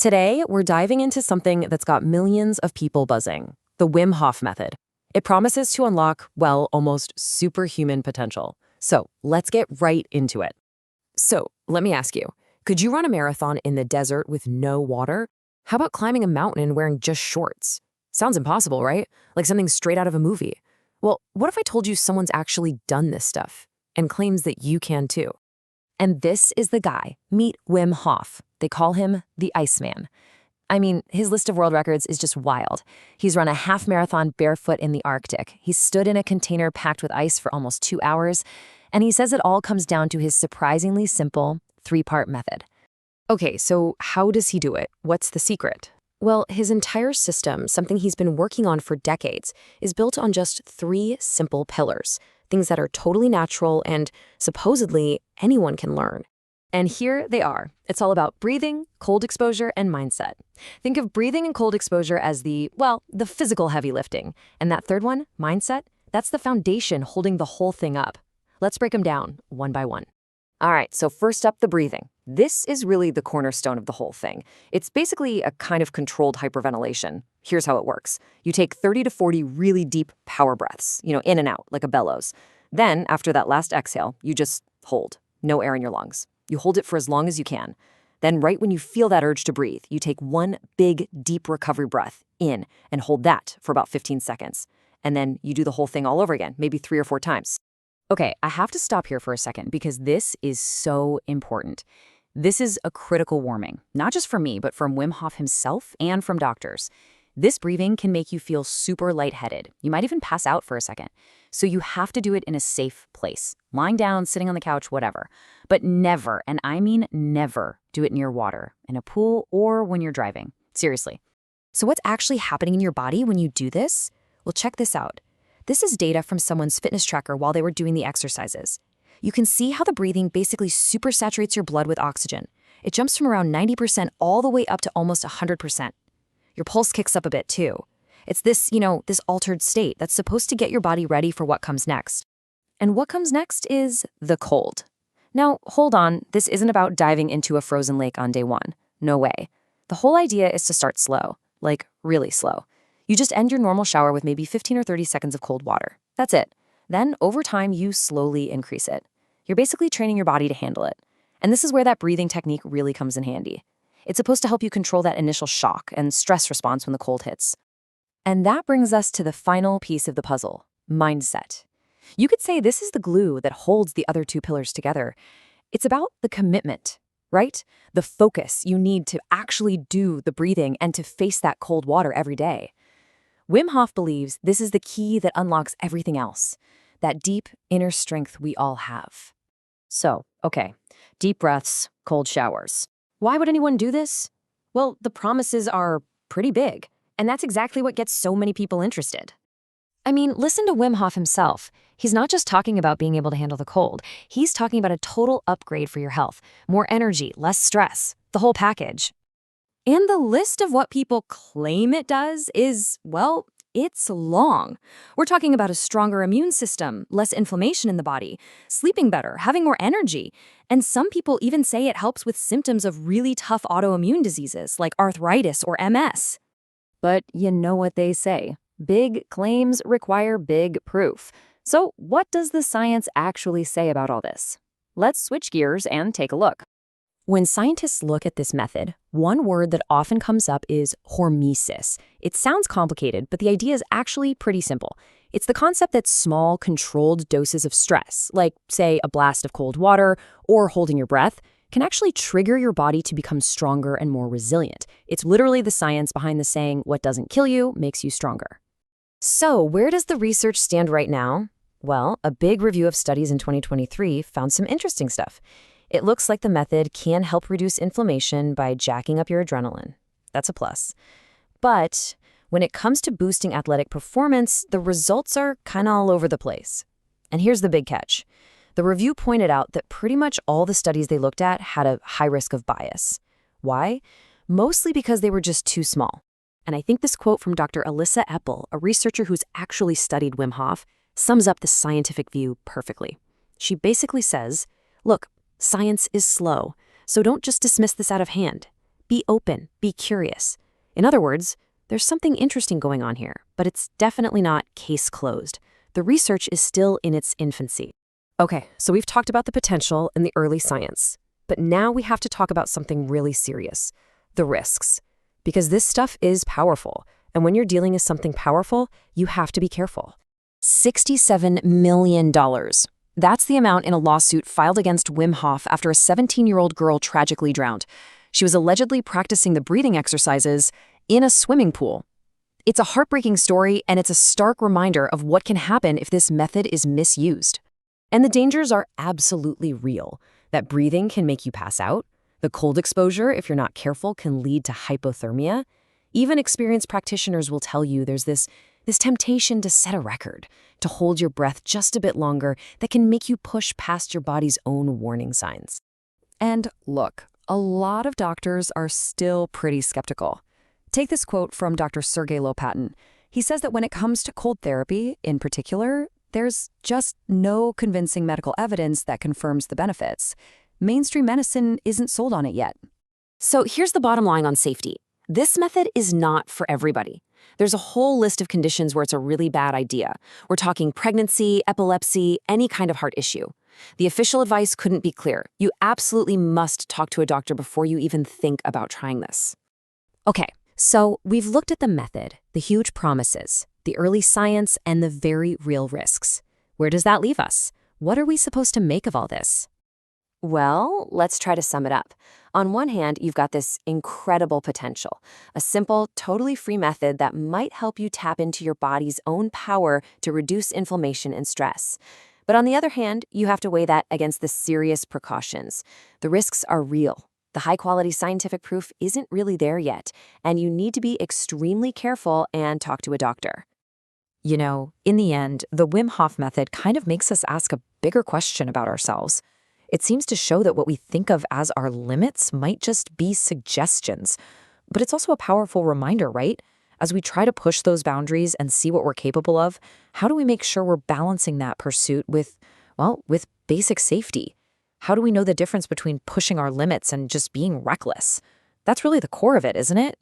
Today, we're diving into something that's got millions of people buzzing, the Wim Hof method. It promises to unlock, well, almost superhuman potential. So let's get right into it. So let me ask you, could you run a marathon in the desert with no water? How about climbing a mountain and wearing just shorts? Sounds impossible, right? Like something straight out of a movie. Well, what if I told you someone's actually done this stuff and claims that you can too? And this is the guy. Meet Wim Hof. They call him the Iceman. I mean, his list of world records is just wild. He's run a half marathon barefoot in the Arctic. He's stood in a container packed with ice for almost 2 hours. And he says it all comes down to his surprisingly simple 3-part method. Okay, so how does he do it? What's the secret? Well, his entire system, something he's been working on for decades, is built on just 3 simple pillars, things that are totally natural and supposedly anyone can learn. And here they are. It's all about breathing, cold exposure, and mindset. Think of breathing and cold exposure as the physical heavy lifting. And that third one, mindset, that's the foundation holding the whole thing up. Let's break them down one by one. All right, so first up, the breathing. This is really the cornerstone of the whole thing. It's basically a kind of controlled hyperventilation. Here's how it works. You take 30 to 40 really deep power breaths, in and out, like a bellows. Then, after that last exhale, you just hold. No air in your lungs. You hold it for as long as you can. Then, right when you feel that urge to breathe, you take one big, deep recovery breath in and hold that for about 15 seconds. And then you do the whole thing all over again, maybe 3 or 4 times. Okay, I have to stop here for a second because this is so important. This is a critical warning, not just from me, but from Wim Hof himself and from doctors. This breathing can make you feel super lightheaded. You might even pass out for a second. So you have to do it in a safe place, lying down, sitting on the couch, whatever. But never, and I mean never, do it near water, in a pool, or when you're driving. Seriously. So what's actually happening in your body when you do this? Well, check this out. This is data from someone's fitness tracker while they were doing the exercises. You can see how the breathing basically supersaturates your blood with oxygen. It jumps from around 90% all the way up to almost 100%. Your pulse kicks up a bit too. It's this altered state that's supposed to get your body ready for what comes next. And what comes next is the cold. Now, hold on, this isn't about diving into a frozen lake on day 1. No way. The whole idea is to start slow, like really slow. You just end your normal shower with maybe 15 or 30 seconds of cold water. That's it. Then, over time, you slowly increase it. You're basically training your body to handle it. And this is where that breathing technique really comes in handy. It's supposed to help you control that initial shock and stress response when the cold hits. And that brings us to the final piece of the puzzle, mindset. You could say this is the glue that holds the other 2 pillars together. It's about the commitment, right? The focus you need to actually do the breathing and to face that cold water every day. Wim Hof believes this is the key that unlocks everything else, that deep inner strength we all have. So, okay, deep breaths, cold showers. Why would anyone do this? Well, the promises are pretty big, and that's exactly what gets so many people interested. I mean, listen to Wim Hof himself. He's not just talking about being able to handle the cold. He's talking about a total upgrade for your health, more energy, less stress, the whole package. And the list of what people claim it does is, well, it's long. We're talking about a stronger immune system, less inflammation in the body, sleeping better, having more energy. And some people even say it helps with symptoms of really tough autoimmune diseases like arthritis or MS. But you know what they say. Big claims require big proof. So what does the science actually say about all this? Let's switch gears and take a look. When scientists look at this method, one word that often comes up is hormesis. It sounds complicated, but the idea is actually pretty simple. It's the concept that small, controlled doses of stress, like, say, a blast of cold water or holding your breath, can actually trigger your body to become stronger and more resilient. It's literally the science behind the saying, what doesn't kill you makes you stronger. So where does the research stand right now? Well, a big review of studies in 2023 found some interesting stuff. It looks like the method can help reduce inflammation by jacking up your adrenaline. That's a plus. But when it comes to boosting athletic performance, the results are kind of all over the place. And here's the big catch. The review pointed out that pretty much all the studies they looked at had a high risk of bias. Why? Mostly because they were just too small. And I think this quote from Dr. Alyssa Eppel, a researcher who's actually studied Wim Hof, sums up the scientific view perfectly. She basically says, look, science is slow, so don't just dismiss this out of hand. Be open, be curious. In other words, there's something interesting going on here, but it's definitely not case closed. The research is still in its infancy. Okay, so we've talked about the potential and the early science, but now we have to talk about something really serious, the risks. Because this stuff is powerful, and when you're dealing with something powerful, you have to be careful. $67 million. That's the amount in a lawsuit filed against Wim Hof after a 17-year-old girl tragically drowned. She was allegedly practicing the breathing exercises in a swimming pool. It's a heartbreaking story, and it's a stark reminder of what can happen if this method is misused. And the dangers are absolutely real. That breathing can make you pass out. The cold exposure, if you're not careful, can lead to hypothermia. Even experienced practitioners will tell you there's this temptation to set a record, to hold your breath just a bit longer that can make you push past your body's own warning signs. And look, a lot of doctors are still pretty skeptical. Take this quote from Dr. Sergey Lopatin. He says that when it comes to cold therapy, in particular, there's just no convincing medical evidence that confirms the benefits. Mainstream medicine isn't sold on it yet. So here's the bottom line on safety. This method is not for everybody. There's a whole list of conditions where it's a really bad idea. We're talking pregnancy, epilepsy, any kind of heart issue. The official advice couldn't be clearer. You absolutely must talk to a doctor before you even think about trying this. Okay, so we've looked at the method, the huge promises, the early science, and the very real risks. Where does that leave us? What are we supposed to make of all this? Well, let's try to sum it up. On one hand, you've got this incredible potential, a simple, totally free method that might help you tap into your body's own power to reduce inflammation and stress. But on the other hand, you have to weigh that against the serious precautions. The risks are real. The high-quality scientific proof isn't really there yet, and you need to be extremely careful and talk to a doctor. You know, in the end, the Wim Hof method kind of makes us ask a bigger question about ourselves. It seems to show that what we think of as our limits might just be suggestions. But it's also a powerful reminder, right? As we try to push those boundaries and see what we're capable of, how do we make sure we're balancing that pursuit with basic safety? How do we know the difference between pushing our limits and just being reckless? That's really the core of it, isn't it?